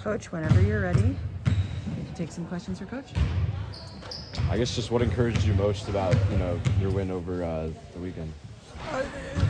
Coach, whenever you're ready, we can take some questions for Coach. I guess just what encouraged you most about your win over the weekend?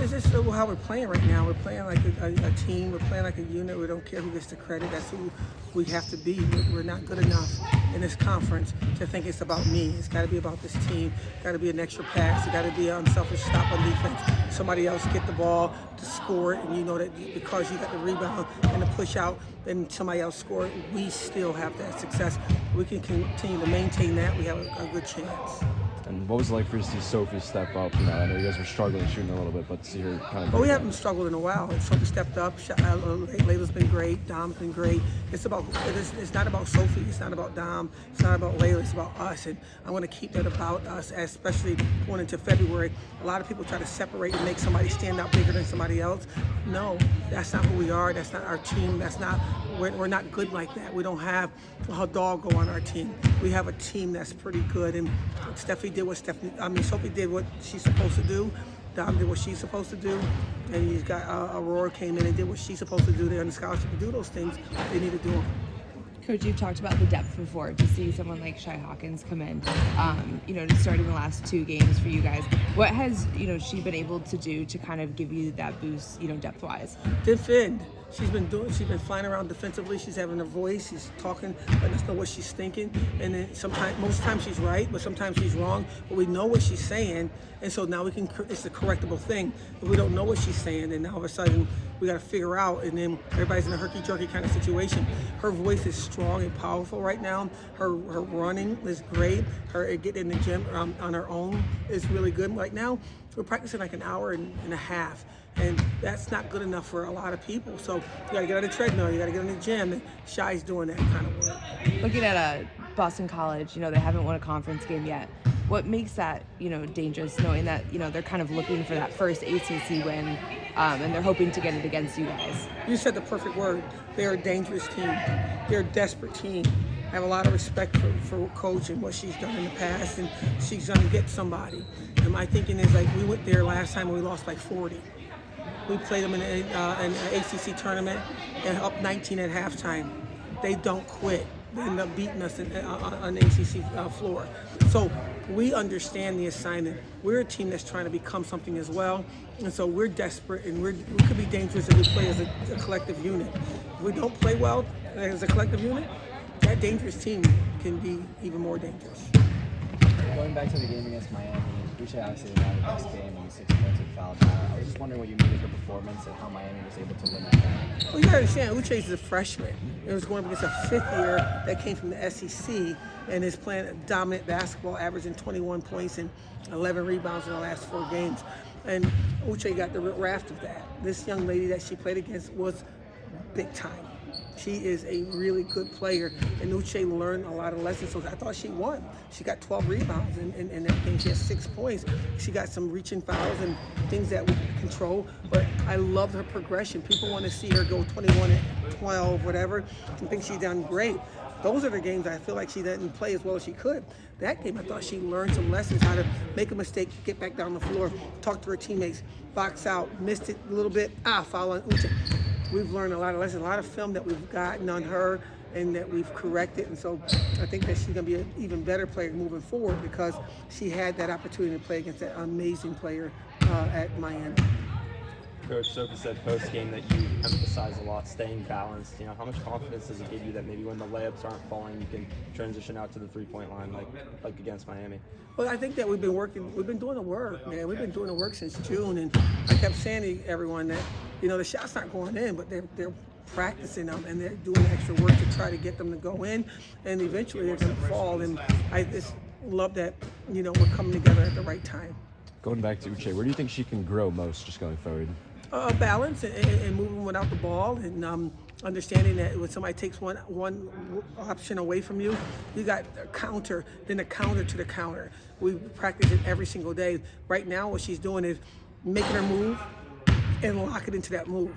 It's just how we're playing right now. We're playing like a team. We're playing like a unit. We don't care who gets the credit. That's who we have to be. We're not good enough in this conference to think it's about me. It's got to be about this team. Got to be an extra pass. It got to be an unselfish stop on defense. Somebody else get the ball to score it, and you know that because you got the rebound and the push out, then somebody else score it. We still have that success. We can continue to maintain that. We have a good chance. And what was it like for you to see Sophie step up? I know you guys were struggling shooting a little bit, but to see her kind of. Well, we haven't struggled in a while. Sophie stepped up. Layla's been great. Dom's been great. It's not about Sophie. It's not about Dom. It's not about Layla. It's about us. And I want to keep that about us, especially going into February. A lot of people try to separate and make somebody stand out bigger than somebody else. No, that's not who we are. That's not our team. We're not good like that. We don't have a doggo on our team. We have a team that's pretty good. And Sophie did what she's supposed to do. Dom did what she's supposed to do. And you've got Aurora came in and did what she's supposed to do. They're on the scholarship to do those things. They need to do them. Coach, you've talked about the depth before. To see someone like Shy Hawkins come in, just starting the last 2 games for you guys, what has she been able to do to kind of give you that boost, depth-wise? Defend. She's been flying around defensively. She's having a voice. She's talking, letting us know what she's thinking. And then most times she's right, but sometimes she's wrong. But we know what she's saying, and so now it's a correctable thing. If we don't know what she's saying, then all of a sudden we got to figure out, and then everybody's in a herky-jerky kind of situation. Her voice is strong and powerful right now. Her running is great. Her getting in the gym on her own is really good right now. We're practicing like an hour and a half. And that's not good enough for a lot of people. So you got to get on the treadmill. You got to get in the gym. And Shy's doing that kind of work. Looking at Boston College, they haven't won a conference game yet. What makes that, dangerous, knowing that, they're kind of looking for that first ACC win, and they're hoping to get it against you guys? You said the perfect word. They're a dangerous team. They're a desperate team. I have a lot of respect for Coach and what she's done in the past, and she's going to get somebody. And my thinking is, like, we went there last time and we lost like 40. We played them in an ACC tournament and up 19 at halftime. They don't quit. They end up beating us on the ACC floor. So we understand the assignment. We're a team that's trying to become something as well. And so we're desperate, and we could be dangerous if we play as a collective unit. If we don't play well as a collective unit, that dangerous team can be even more dangerous. Going back to the game against Miami, Uche obviously had a nice game and 6 points of foul out. I was just wondering what you made of the performance and how Miami was able to win that game. Well, you gotta understand, Uche is a freshman. It was going up against a 5th year that came from the SEC and is playing dominant basketball, averaging 21 points and 11 rebounds in the last 4 games. And Uche got the raft of that. This young lady that she played against was big time. She is a really good player, and Uche learned a lot of lessons, so I thought she won. She got 12 rebounds in that game. She had 6 points. She got some reaching fouls and things that we control, but I loved her progression. People want to see her go 21 and 12, whatever, and think she's done great. Those are the games I feel like she didn't play as well as she could. That game, I thought she learned some lessons, how to make a mistake, get back down the floor, talk to her teammates, box out, missed it a little bit, foul on Uche. We've learned a lot of lessons, a lot of film that we've gotten on her and that we've corrected. And so I think that she's going to be an even better player moving forward because she had that opportunity to play against that amazing player at Miami. Coach, Sophie said post-game that you emphasize a lot staying balanced. How much confidence does it give you that maybe when the layups aren't falling, you can transition out to the three-point line like against Miami? Well, I think that we've been doing the work, man. We've been doing the work since June, and I kept saying to everyone that, the shots aren't going in, but they're practicing them, and they're doing extra work to try to get them to go in, and eventually they're going to fall. And I just love that, we're coming together at the right time. Going back to Uche, where do you think she can grow most just going forward? Balance and moving without the ball, and understanding that when somebody takes one option away from you, you got a counter, then a counter to the counter. We practice it every single day. Right now, what she's doing is making her move and lock it into that move.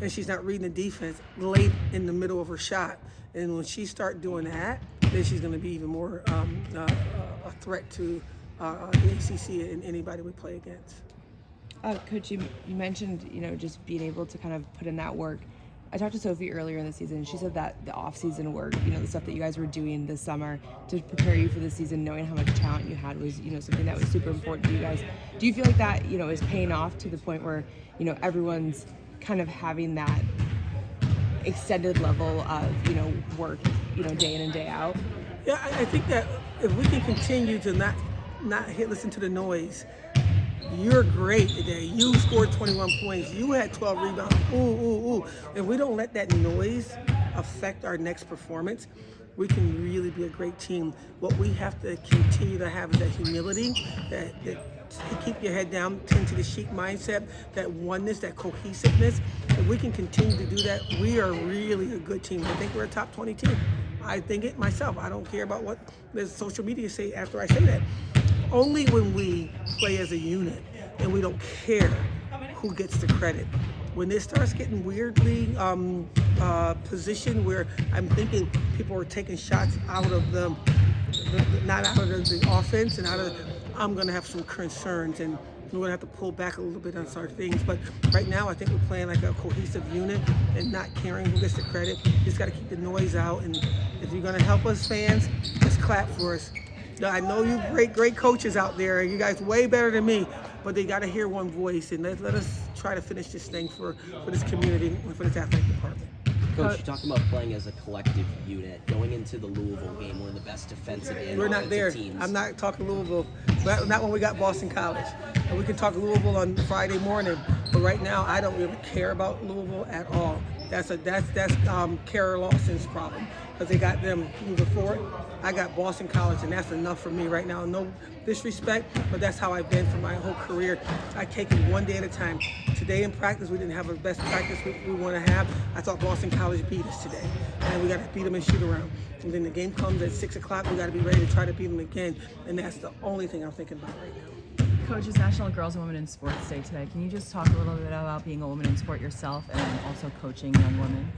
And she's not reading the defense late in the middle of her shot. And when she starts doing that, then she's going to be even more a threat to the ACC and anybody we play against. Coach, you mentioned, just being able to kind of put in that work. I talked to Sophie earlier in the season. She said that the off-season work, the stuff that you guys were doing this summer to prepare you for the season, knowing how much talent you had was, something that was super important to you guys. Do you feel like that, is paying off to the point where, everyone's kind of having that extended level of, work, day in and day out? Yeah, I think that if we can continue to not listen to the noise. You're great today. You scored 21 points. You had 12 rebounds. Ooh. If we don't let that noise affect our next performance, we can really be a great team. What we have to continue to have is that humility, that keep your head down, tend to the sheep mindset, that oneness, that cohesiveness. If we can continue to do that, we are really a good team. I think we're a top 20 team. I think it myself. I don't care about what the social media say after I say that. Only when we play as a unit and we don't care who gets the credit. When this starts getting weirdly positioned where I'm thinking people are taking shots out of not out of the offense and I'm going to have some concerns and we're going to have to pull back a little bit on certain things. But right now I think we're playing like a cohesive unit and not caring who gets the credit. Just got to keep the noise out. And if you're going to help us fans, just clap for us. I know you great coaches out there. You guys way better than me, but they got to hear one voice. And let us try to finish this thing for this community and for this athletic department. Coach, you're talking about playing as a collective unit. Going into the Louisville game, one of the best defensive and We're not offensive there. teams. I'm not talking Louisville. Not when we got Boston College. And we can talk Louisville on Friday morning, but right now I don't really care about Louisville at all. That's Kara Lawson's problem because they got them moving forward. I got Boston College, and that's enough for me right now. No disrespect, but that's how I've been for my whole career. I take it one day at a time. Today in practice, we didn't have the best practice we want to have. I thought Boston College beat us today, and we got to beat them in shoot around. And then the game comes at 6 o'clock. We got to be ready to try to beat them again, and that's the only thing I'm thinking about right now. Coach, it's National Girls and Women in Sports Day today. Can you just talk a little bit about being a woman in sport yourself and also coaching young women?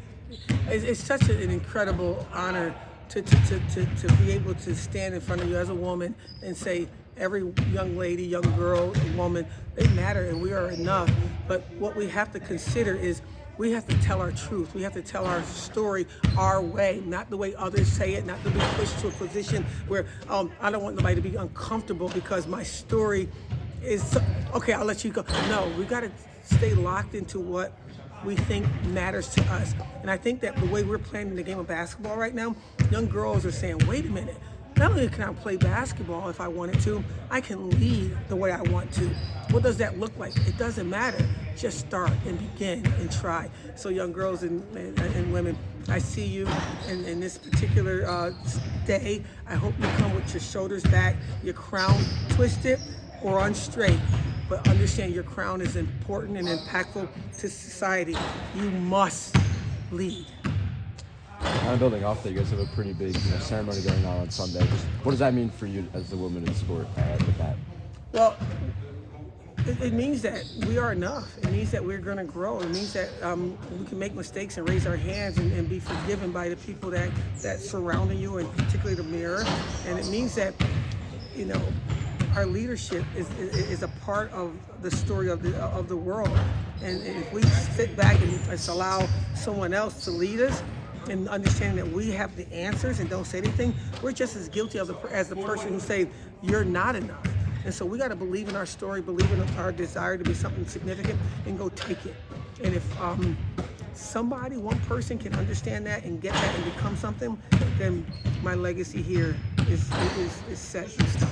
It's such an incredible honor to be able to stand in front of you as a woman and say every young lady, young girl, woman, they matter and we are enough. But what we have to consider is we have to tell our truth. We have to tell our story our way, not the way others say it, not to be pushed to a position where I don't want nobody to be uncomfortable because my story is, okay, I'll let you go. No, we got to stay locked into what we think matters to us. And I think that the way we're playing the game of basketball right now, young girls are saying, wait a minute, not only can I play basketball if I wanted to, I can lead the way I want to. What does that look like? It doesn't matter. Just start and begin and try. So young girls and women, I see you in this particular day. I hope you come with your shoulders back, your crown twisted or on straight. But understand your crown is important and impactful to society. You must lead. Kind of building off that, you guys have a pretty big ceremony going on Sunday. Just what does that mean for you as the woman in sport with that? Well, it means that we are enough. It means that we're going to grow. It means that we can make mistakes and raise our hands and be forgiven by the people that surround you, and particularly the mirror. And it means that, our leadership is a part of the story of the world. And if we sit back and just allow someone else to lead us, and understanding that we have the answers and don't say anything, we're just as guilty as the person who say you're not enough. And so we got to believe in our story, believe in our desire to be something significant, and go take it. And if one person can understand that and get that and become something, then my legacy here is set in stone.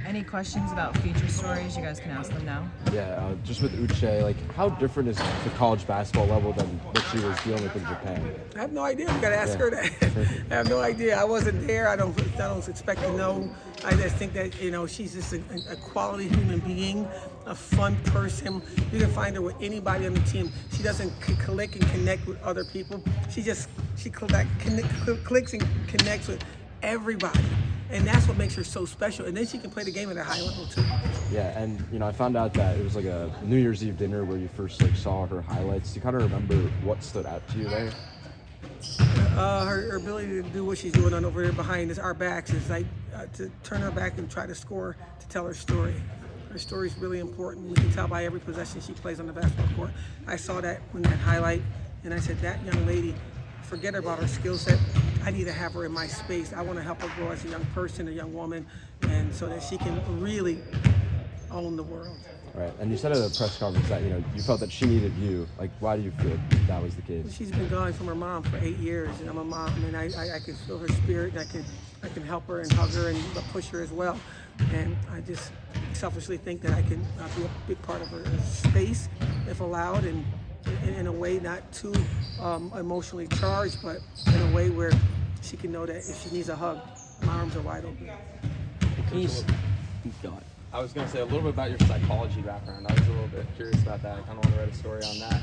Any questions about future stories? You guys can ask them now. Yeah, just with Uche, how different is the college basketball level than what she was dealing with in Japan? I have no idea. You got to ask her that. I have no idea. I wasn't there. I don't expect to know. I just think that she's just a quality human being, a fun person. You can find her with anybody on the team. She doesn't click and connect with other people. She clicks and connects with everybody. And that's what makes her so special. And then she can play the game at a high level too. Yeah, and I found out that it was like a New Year's Eve dinner where you first saw her highlights. Do you kind of remember what stood out to you there? Her ability to do what she's doing on over there behind our backs is to turn her back and try to score, to tell her story. Her story is really important. We can tell by every possession she plays on the basketball court. I saw that in that highlight, And I said, that young lady, forget about her skill set. I need to have her in my space. I want to help her grow as a young person, a young woman, and so that she can really own the world. Right. And you said at a press conference that you felt that she needed you. Like, why do you feel that was the case? She's been gone from her mom for 8 years, and I'm a mom, and I can feel her spirit, and I can help her and hug her and push her as well. And I just selfishly think that I can be a big part of her space if allowed, and in a way not too emotionally charged, but in a way where she can know that if she needs a hug, my arms are wide open. Go on. I was going to say a little bit about your psychology background. I was a little bit curious about that. I kind of want to write a story on that.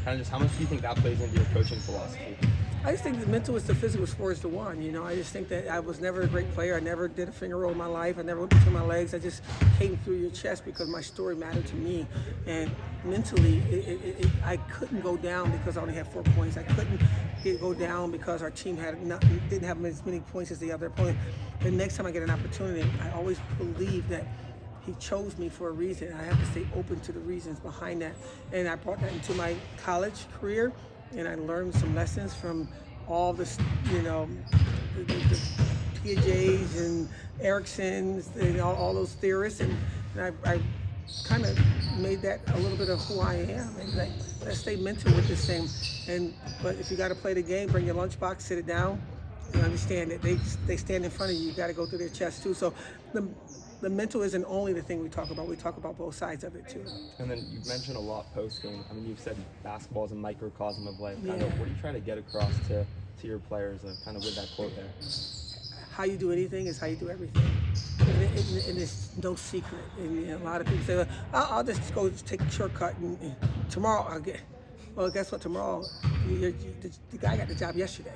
Kind of just how much do you think that plays into your coaching philosophy? I just think the mental is the physical is 4 is to 1. I just think that I was never a great player. I never did a finger roll in my life. I never went between my legs. I just came through your chest because my story mattered to me. And mentally, I couldn't go down because I only had 4 points. I couldn't go down because our team didn't have as many points as the other opponent. The next time I get an opportunity, I always believe that he chose me for a reason. I have to stay open to the reasons behind that. And I brought that into my college career, and I learned some lessons from all the Piagets and Ericksons and all those theorists, and I kind of made that a little bit of who I am. And let's stay mental with this thing. But if you got to play the game, bring your lunchbox, sit it down, and understand that they stand in front of you. You got to go through their chest too. So the mental isn't only the thing we talk about. We talk about both sides of it too. And then you mentioned a lot post-game. I mean, you've said basketball is a microcosm of life. Kind of, what do you try to get across to your players kind of with that quote there? How you do anything is how you do everything. And it's no secret. And a lot of people say, well, I'll just go take a shortcut and tomorrow I'll get. Well, guess what? Tomorrow, the guy got the job yesterday.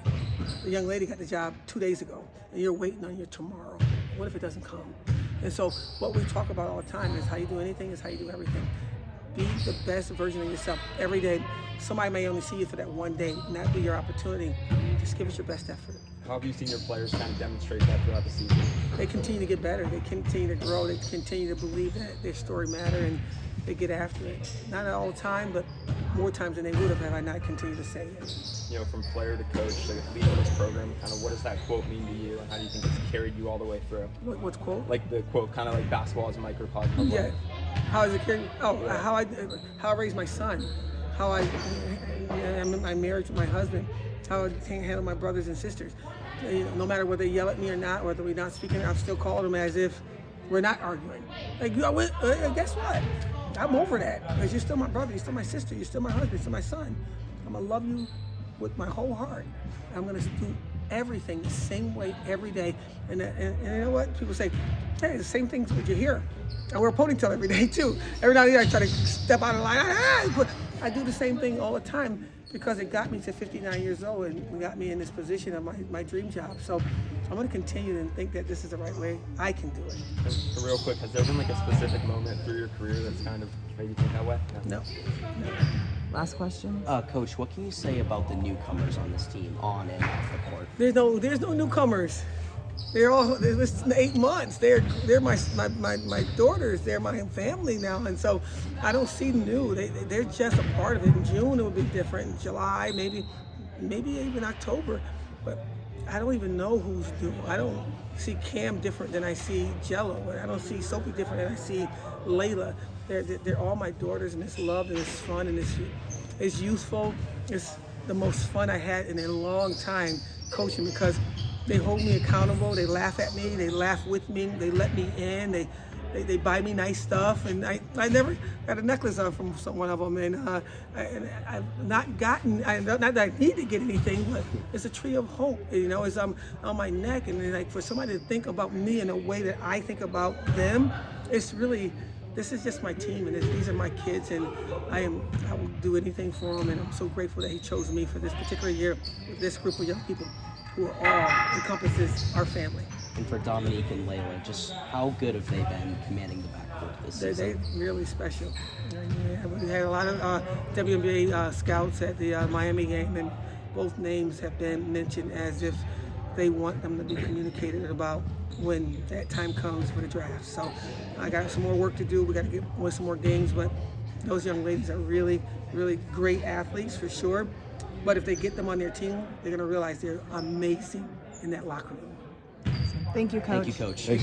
The young lady got the job 2 days ago. And you're waiting on your tomorrow. What if it doesn't come? And so what we talk about all the time is how you do anything is how you do everything. Be the best version of yourself every day. Somebody may only see you for that one day, and that be your opportunity. Just give it your best effort. How have you seen your players kind of demonstrate that throughout the season? They continue to get better. They continue to grow. They continue to believe that their story matters, and they get after it. Not all the time, but more times than they would have had I not continued to say it. From player to coach to leading this program, kind of what does that quote mean to you, and how do you think it's carried you all the way through? What's quote? Like the quote, kind of like basketball is a microcosm of Yeah. life. How is it carried? Oh, how I raised my son, how my marriage with my husband, how I handle my brothers and sisters. No matter whether they yell at me or not, whether we're not speaking, I'm still calling them as if we're not arguing. Like, guess what? I'm over that because you're still my brother, you're still my sister, you're still my husband, you're still my son. I'm gonna love you with my whole heart. I'm gonna do everything the same way every day. And you know what? People say, hey, the same things with your hair. I wear a ponytail every day too. Every now and then I try to step out of line. But I do the same thing all the time because it got me to 59 years old and got me in this position of my dream job. So I'm going to continue and think that this is the right way I can do it. And real quick, has there been like a specific moment through your career that's kind of made you think that way? No. Last question. Coach, what can you say about the newcomers on this team, on and off the court? There's no newcomers. It's 8 months. They're my daughters. They're my family now, and so I don't see new. They're just a part of it. In June it would be different. In July, maybe even October, but I don't even know who's new. I don't see Cam different than I see Jello, and I don't see Sophie different than I see Layla. They're all my daughters, and it's love and it's fun and it's youthful. It's the most fun I had in a long time coaching because they hold me accountable. They laugh at me. They laugh with me. They let me in. They buy me nice stuff. And I never got a necklace on from one of them. And I've not gotten, not that I need to get anything, but it's a tree of hope. It's on my neck. And like for somebody to think about me in a way that I think about them, it's really, this is just my team, and these are my kids, and I will do anything for them. And I'm so grateful that he chose me for this particular year with this group of young people who are all encompasses our family. And for Dominique and Layla, just how good have they been commanding the backcourt this season? They're really special. We had a lot of WNBA scouts at the Miami game, and both names have been mentioned as if they want them to be communicated about when that time comes for the draft. So I got some more work to do. We got to win some more games, but those young ladies are really, really great athletes for sure. But if they get them on their team, they're going to realize they're amazing in that locker room. Thank you, Coach. Thank you, Coach. Thanks,